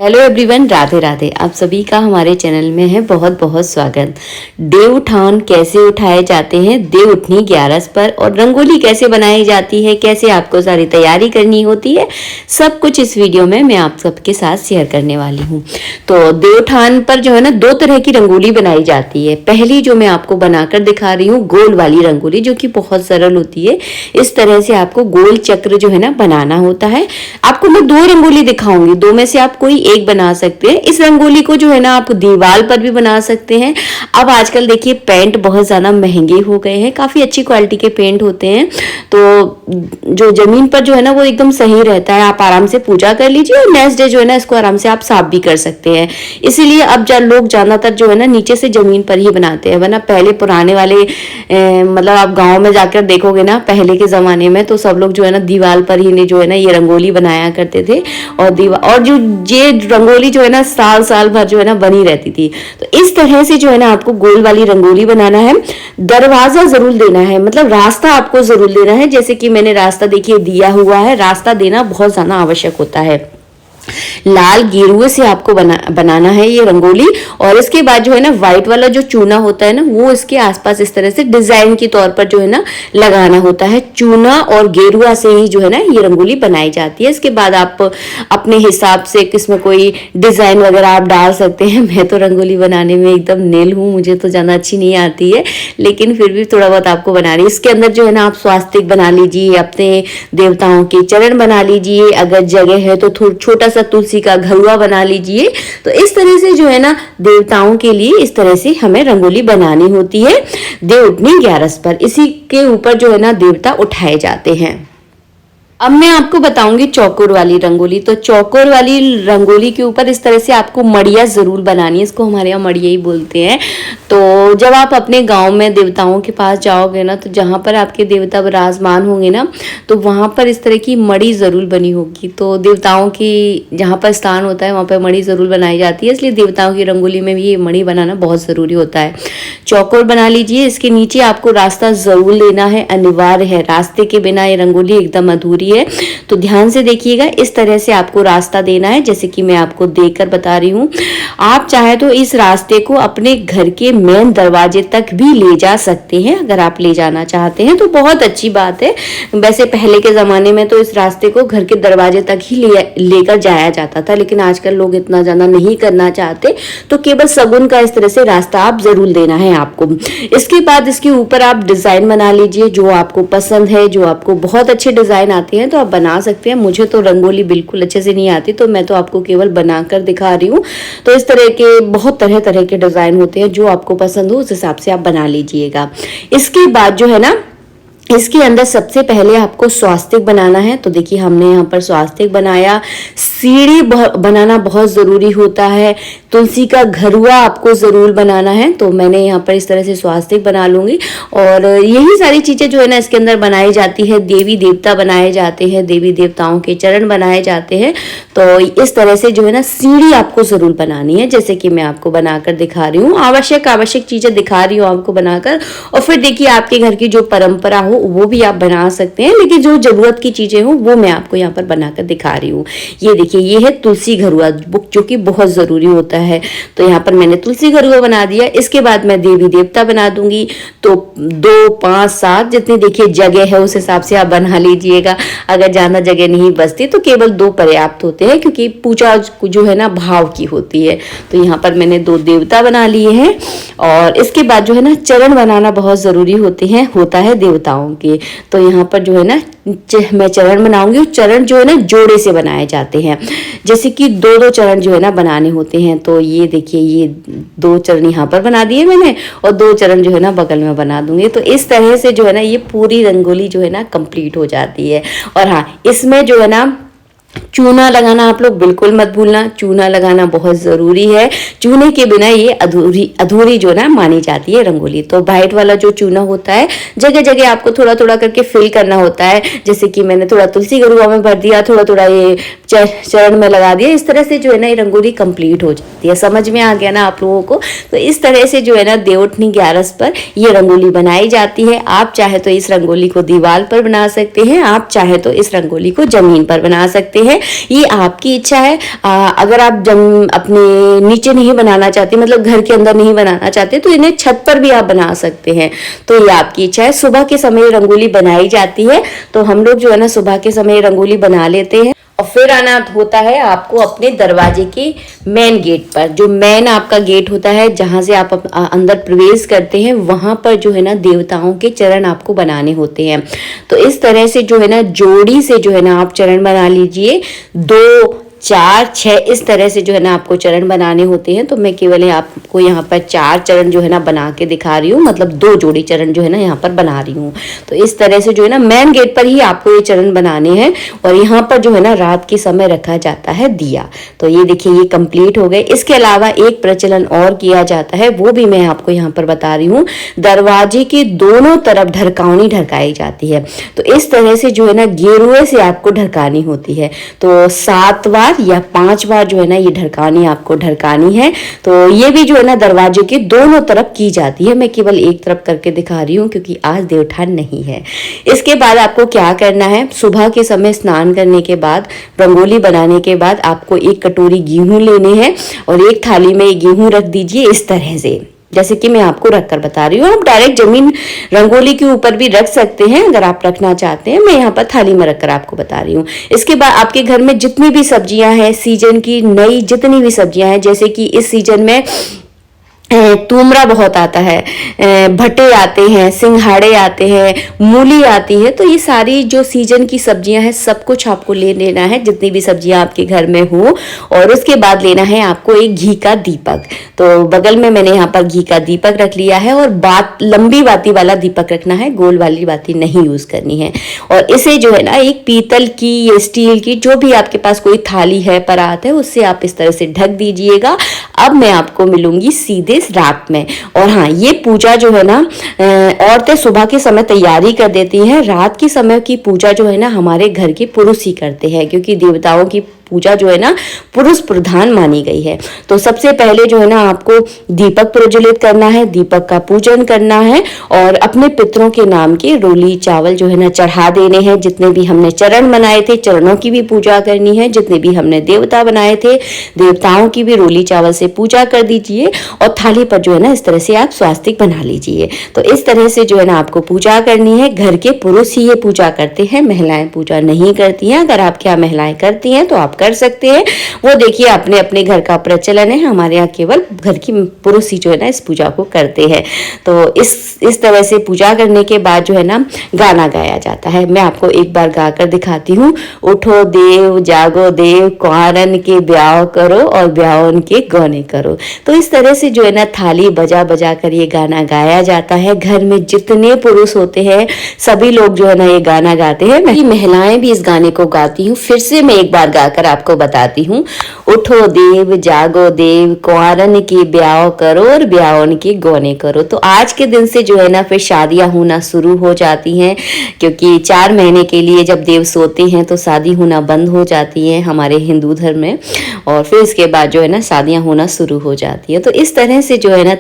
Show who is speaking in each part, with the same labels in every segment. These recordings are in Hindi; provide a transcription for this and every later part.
Speaker 1: Hello everyone, Radhe Radhe. आप सभी का हमारे चैनल में है बहुत बहुत स्वागत। देव उठान कैसे उठाए जाते हैं, देव उठनी 11 पर, और रंगोली कैसे बनाई जाती है, कैसे आपको सारी तैयारी करनी होती है, सब कुछ इस वीडियो में मैं आप सबके साथ शेयर करने वाली हूँ। तो देव उठान पर जो है ना, 2 तरह की रंगोली बनाई जाती है। पहली जो मैं आपको बनाकर दिखा रही हूँ, गोल वाली रंगोली, जो कि बहुत सरल होती है। इस तरह से आपको गोल चक्र जो है ना बनाना होता है। आपको मैं 2 रंगोली दिखाऊंगी, 2 में से आप कोई एक बना सकते हैं। इस रंगोली को जो है ना आप दीवार पर भी बना सकते हैं। अब आजकल देखिए पेंट बहुत ज्यादा महंगे हो गए हैं, काफी अच्छी क्वालिटी के पेंट होते हैं, तो जो जमीन पर जो है ना वो एकदम सही रहता है। आप आराम से पूजा कर लीजिए और नेक्स्ट डे जो है ना इसको आराम से आप साफ भी कर सकते हैं। इसीलिए अब लोग ज्यादातर जो है ना नीचे से जमीन पर ही बनाते हैं, वरना पहले पुराने वाले मतलब आप गाँव में जाकर देखोगे ना, पहले के जमाने में तो सब लोग जो है ना दीवार पर ही जो है ना ये रंगोली बनाया करते थे। और जो ये रंगोली जो है ना साल साल भर जो है ना बनी रहती थी। तो इस तरह से जो है ना आपको गोल वाली रंगोली बनाना है। दरवाजा जरूर देना है, मतलब रास्ता आपको जरूर देना है। जैसे कि मैंने रास्ता देखिए दिया हुआ है। रास्ता देना बहुत ज्यादा आवश्यक होता है। लाल गेरुए से आपको बनाना है ये रंगोली। और इसके बाद जो है ना व्हाइट वाला जो चूना होता है ना, वो इसके आसपास इस तरह से डिजाइन के तौर पर जो है ना लगाना होता है। चूना और गेरुआ से ही जो है ना ये रंगोली बनाई जाती है। इसके बाद आप अपने हिसाब से किसमें कोई डिजाइन वगैरह आप डाल सकते हैं। मैं तो रंगोली बनाने में एकदम नेल हूँ, मुझे तो ज्यादा अच्छी नहीं आती है, लेकिन फिर भी थोड़ा बहुत आपको बना रही है। इसके अंदर जो है ना आप स्वास्तिक बना लीजिए, अपने देवताओं के चरण बना लीजिए, अगर जगह है तो छोटा सा तुलसी का घरुआ बना लीजिए। तो इस तरह से जो है ना देवताओं के लिए इस तरह से हमें रंगोली बनानी होती है। देव उठनी 11 पर, इसी के ऊपर जो है ना देवता उठाए जाते हैं। अब मैं आपको बताऊंगी चौकोर वाली रंगोली। तो चौकोर वाली रंगोली के ऊपर इस तरह से आपको मड़िया जरूर बनानी है। इसको हमारे यहाँ मड़िया ही बोलते हैं। तो जब आप अपने गांव में देवताओं के पास जाओगे ना, तो जहाँ पर आपके देवता विराजमान होंगे ना, तो वहां पर इस तरह की मड़ी जरूर बनी होगी। तो देवताओं की जहाँ पर स्थान होता है वहां पर मड़ी जरूर बनाई जाती है, इसलिए देवताओं की रंगोली में भी ये मड़ी बनाना बहुत जरूरी होता है। चौकोर बना लीजिए। इसके नीचे आपको रास्ता जरूर लेना है, अनिवार्य है। रास्ते के बिना ये रंगोली एकदम अधूरी है। तो ध्यान से देखिएगा, इस तरह से आपको रास्ता देना है, जैसे कि मैं आपको देखकर बता रही हूँ। आप चाहे तो इस रास्ते को अपने घर के मेन दरवाजे तक भी ले जा सकते हैं। अगर आप ले जाना चाहते हैं तो बहुत अच्छी बात है। वैसे पहले के जमाने में तो इस रास्ते को घर के दरवाजे तक ही लेकर जाया जाता था, लेकिन आजकल लोग इतना ज्यादा नहीं करना चाहते। तो केवल सगुन का इस तरह से रास्ता आप जरूर देना है आपको। इसके बाद इसके ऊपर आप डिजाइन बना लीजिए, जो आपको पसंद है, जो आपको बहुत अच्छे डिजाइन आते हैं तो आप बना सकते हैं। मुझे तो रंगोली बिल्कुल अच्छे से नहीं आती, तो मैं तो आपको केवल बनाकर दिखा रही हूँ। तो इस तरह के बहुत तरह तरह के डिजाइन होते हैं, जो आपको पसंद हो उस हिसाब से आप बना लीजिएगा। इसके बाद जो है ना इसके अंदर सबसे पहले आपको स्वास्तिक बनाना है। तो देखिए हमने यहाँ पर स्वास्तिक बनाया। सीढ़ी बनाना बहुत जरूरी होता है। तुलसी का घरुआ आपको जरूर बनाना है। तो मैंने यहाँ पर इस तरह से स्वास्तिक बना लूंगी। और यही सारी चीजें जो है ना इसके अंदर बनाई जाती है। देवी देवता बनाए जाते हैं, देवी देवताओं के चरण बनाए जाते हैं। तो इस तरह से जो है ना सीढ़ी आपको जरूर बनानी है, जैसे कि मैं आपको बनाकर दिखा रही हूँ। आवश्यक चीजें दिखा रही हूँ आपको बनाकर। और फिर देखिए आपके घर की जो परंपरा हो वो भी आप बना सकते हैं, लेकिन जो जरूरत की चीजें हो वो मैं आपको यहाँ पर बनाकर दिखा रही हूँ। ये देखिए, ये है तुलसी घरुआ, जो कि बहुत जरूरी होता है। तो यहाँ पर मैंने तुलसी घरुआ बना दिया। इसके बाद मैं देवी देवता बना दूंगी। तो 2, 5, 7 जितनी देखिए जगह है उस हिसाब से आप बना लीजिएगा। अगर ज्यादा जगह नहीं बचती तो केवल 2 पर्याप्त होते हैं, क्योंकि पूजा जो है ना भाव की होती है। तो यहाँ पर मैंने 2 देवता बना लिए हैं। और इसके बाद जो है ना चरण बनाना बहुत जरूरी होता है देवताओं के। तो यहाँ पर जो है ना मैं चरण बनाऊंगी। चरण जो है ना जोड़े से बनाए जाते हैं, जैसे कि 2-2 चरण जो है ना बनाने होते हैं। तो ये देखिए, ये 2 चरण यहाँ पर बना दिए मैंने, और 2 चरण जो है ना बगल में बना दूंगी। तो इस तरह से जो है ना ये पूरी रंगोली जो है ना कंप्लीट हो जाती है। और हाँ, इसमें जो है ना चूना लगाना आप लोग बिल्कुल मत भूलना। चूना लगाना बहुत जरूरी है। चूने के बिना ये अधूरी जो ना मानी जाती है रंगोली। तो व्हाइट वाला जो चूना होता है, जगह जगह आपको थोड़ा थोड़ा करके फिल करना होता है। जैसे कि मैंने थोड़ा तुलसी घरुआ में भर दिया, थोड़ा थोड़ा ये चरण में लगा दिया। इस तरह से जो है ना ये रंगोली कंप्लीट हो जाती है। समझ में आ गया ना आप लोगों को? तो इस तरह से जो है ना देवउठनी ग्यारस पर ये रंगोली बनाई जाती है। आप चाहे तो इस रंगोली को दीवार पर बना सकते हैं, आप चाहे तो इस रंगोली को जमीन पर बना सकते हैं, ये आपकी इच्छा है। अगर आप अपने नीचे नहीं बनाना चाहते, मतलब घर के अंदर नहीं बनाना चाहते, तो इन्हें छत पर भी आप बना सकते हैं, तो ये आपकी इच्छा है। सुबह के समय रंगोली बनाई जाती है, तो हम लोग जो है ना सुबह के समय रंगोली बना लेते हैं और फिर आना होता है आपको अपने दरवाजे के मेन गेट पर। जो मेन आपका गेट होता है जहां से आप अंदर प्रवेश करते हैं, वहां पर जो है ना देवताओं के चरण आपको बनाने होते हैं। तो इस तरह से जो है ना जोड़ी से जो है ना आप चरण बना लीजिए। 2, 4, 6 इस तरह से जो है ना आपको चरण बनाने होते हैं। तो मैं केवल आपको यहाँ पर 4 चरण जो है ना बना के दिखा रही हूँ, मतलब 2 जोड़ी चरण जो है ना यहाँ पर बना रही हूँ। तो इस तरह से जो है ना मेन गेट पर ही आपको ये चरण बनाने हैं। और यहाँ पर जो है ना रात के समय रखा जाता है दिया। तो ये देखिए ये कंप्लीट हो गए। इसके अलावा एक प्रचलन और किया जाता है, वो भी मैं आपको यहाँ पर बता रही हूँ। दरवाजे के दोनों तरफ ढरकावनी ढरकाई जाती है। तो इस तरह से जो है ना गेरुए से आपको ढरकानी होती है। तो 7 बार या 5 बार जो है ना ये ढरकानी आपको ढरकानी है। तो ये भी जो है ना दरवाजे के दोनों तरफ की जाती है। मैं केवल एक तरफ करके दिखा रही हूँ क्योंकि आज देवउठान नहीं है। इसके बाद आपको क्या करना है, सुबह के समय स्नान करने के बाद, रंगोली बनाने के बाद आपको एक कटोरी गेहूं लेने हैं और एक थाली में गेहूं रख दीजिए इस तरह से, जैसे कि मैं आपको रखकर बता रही हूँ। आप डायरेक्ट जमीन रंगोली के ऊपर भी रख सकते हैं अगर आप रखना चाहते हैं। मैं यहाँ पर थाली में रखकर आपको बता रही हूँ। इसके बाद आपके घर में जितनी भी सब्जियां हैं, सीजन की नई जितनी भी सब्जियां हैं, जैसे कि इस सीजन में तूमरा बहुत आता है, भट्टे आते हैं, सिंघाड़े आते हैं, मूली आती है। तो ये सारी जो सीजन की सब्जियां हैं सब कुछ आपको ले लेना है, जितनी भी सब्जियां आपके घर में हो। और उसके बाद लेना है आपको एक घी का दीपक। तो बगल में मैंने यहाँ पर घी का दीपक रख लिया है। और लंबी बाती वाला दीपक रखना है, गोल वाली बाती नहीं यूज करनी है। और इसे जो है ना एक पीतल की या स्टील की, जो भी आपके पास कोई थाली है, परात है, उससे आप इस तरह से ढक दीजिएगा। अब मैं आपको मिलूंगी सीधे रात में। और हाँ, ये पूजा जो है ना औरतें सुबह के समय तैयारी कर देती हैं। रात के समय की पूजा जो है ना हमारे घर के पुरुष ही करते हैं, क्योंकि देवताओं की पूजा जो है ना पुरुष प्रधान मानी गई है। तो सबसे पहले जो है ना आपको दीपक प्रज्वलित करना है, दीपक का पूजन करना है और अपने पितरों के नाम के रोली चावल जो है ना चढ़ा देने हैं। जितने भी हमने चरण बनाए थे, चरणों की भी पूजा करनी है। जितने भी हमने देवता बनाए थे, देवताओं की भी रोली चावल से पूजा कर दीजिए। और थाली पर जो है ना इस तरह से आप स्वास्तिक बना लीजिए। तो इस तरह से जो है ना आपको पूजा करनी है। घर के पुरुष ही ये पूजा करते हैं, महिलाएं पूजा नहीं करती हैं। अगर आपके यहाँ महिलाएं करती हैं तो आप कर सकते हैं, वो देखिए अपने अपने घर का प्रचलन है। हमारे यहाँ केवल घर की पुरुष ही जो है ना इस पूजा को करते हैं। तो इस तरह से पूजा करने के बाद जो है ना गाना गाया जाता है। मैं आपको एक बार गाकर दिखाती हूँ। उठो देव जागो देव, कुंवारन के ब्याह करो और ब्याहन के गौने करो। तो इस तरह से जो है ना थाली बजा बजा कर ये गाना गाया जाता है। घर में जितने पुरुष होते हैं सभी लोग जो है ना ये गाना गाते हैं। मैं महिलाएं भी इस गाने को गाती हूँ। फिर से मैं एक बार गाकर आपको बताती हूँ। उठो देव जागो देव, कुंवारन के ब्याह करो और ब्याहन के गौने करो। तो आज के दिन से जो है ना फिर शादियां होना शुरू हो जाती हैं, क्योंकि 4 महीने के लिए जब देव सोते हैं तो शादी होना बंद हो जाती है हमारे हिंदू धर्म में। और फिर इसके बाद जो है ना शादियां होना शुरू हो जाती है। तो इस तरह से जो है ना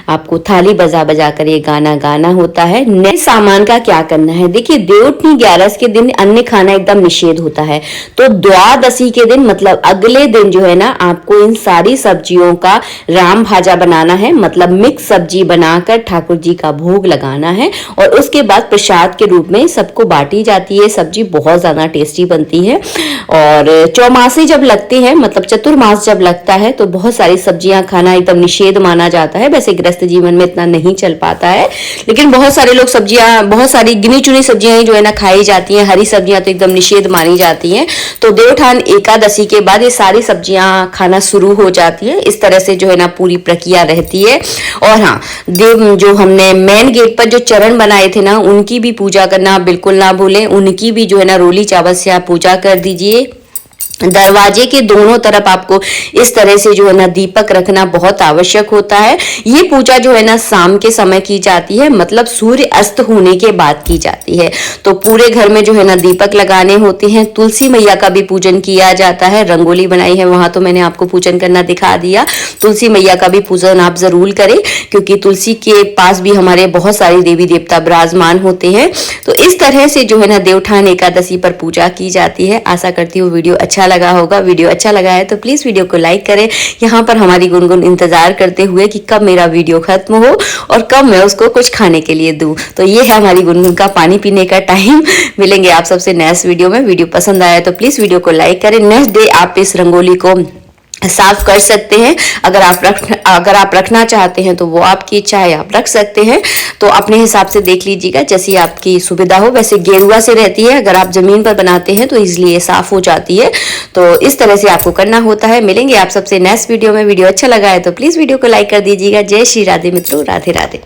Speaker 1: आपको थाली बजा बजा कर ये गाना गाना होता है। नए सामान का क्या करना है, देखिए देवउठनी ग्यारस के दिन अन्य खाना एकदम निषेध होता है। तो द्वादशी के दिन मतलब अगले दिन जो है ना आपको इन सारी सब्जियों का राम भाजा बनाना है, मतलब मिक्स सब्जी बनाकर ठाकुर जी का भोग लगाना है। और उसके बाद प्रसाद के रूप में सबको बांटी जाती है। सब्जी बहुत ज्यादा टेस्टी बनती है। और चौमासे जब लगते हैं, मतलब चतुर्मास जब लगता है, तो बहुत सारी सब्जियां खाना एकदम निषेध माना जाता है। वैसे गृहस्थ जीवन में इतना नहीं चल पाता है, लेकिन बहुत सारे लोग सब्जियां, बहुत सारी गिनी चुनी सब्जियां ही जो है ना खाई जाती हैं। हरी सब्जियां तो एकदम निषेध मानी जाती हैं। तो देवउठान एकादशी के बाद ये सारी सब्जियां खाना शुरू हो जाती है। इस तरह से जो है ना पूरी प्रक्रिया रहती है। और हाँ, देव जो हमने मेन गेट पर जो चरण बनाए थे ना, उनकी भी पूजा करना बिल्कुल ना भूलें। उनकी भी जो है ना रोली चावल से आप पूजा कर दीजिए। दरवाजे के दोनों तरफ आपको इस तरह से जो है ना दीपक रखना बहुत आवश्यक होता है। ये पूजा जो है ना शाम के समय की जाती है, मतलब सूर्य अस्त होने के बाद की जाती है। तो पूरे घर में जो है ना दीपक लगाने होते हैं। तुलसी मैया का भी पूजन किया जाता है। रंगोली बनाई है वहां तो मैंने आपको पूजन करना दिखा दिया। तुलसी मैया का भी पूजन आप जरूर करें, क्योंकि तुलसी के पास भी हमारे बहुत सारे देवी देवता विराजमान होते हैं। तो इस तरह से जो है ना देवउठान एकादशी पर पूजा की जाती है। आशा करती हूँ वीडियो अच्छा लगा होगा। वीडियो अच्छा लगा है तो प्लीज वीडियो को लाइक करें। यहाँ पर हमारी गुनगुन इंतजार करते हुए कि कब मेरा वीडियो खत्म हो और कब मैं उसको कुछ खाने के लिए दूं। तो ये है हमारी गुनगुन का पानी पीने का टाइम। मिलेंगे आप सबसे नेक्स्ट वीडियो में। वीडियो पसंद आया तो प्लीज वीडियो को लाइक करें। नेक्स्ट डे आप इस रंगोली को साफ कर सकते हैं। अगर आप रखना चाहते हैं तो वो आपकी इच्छा है, आप रख सकते हैं। तो अपने हिसाब से देख लीजिएगा, जैसी आपकी सुविधा हो। वैसे गेरुआ से रहती है, अगर आप जमीन पर बनाते हैं तो इसलिए साफ हो जाती है। तो इस तरह से आपको करना होता है। मिलेंगे आप सबसे नेक्स्ट वीडियो में। वीडियो अच्छा लगा है तो प्लीज वीडियो को लाइक कर दीजिएगा। जय श्री राधे मित्रों, राधे राधे।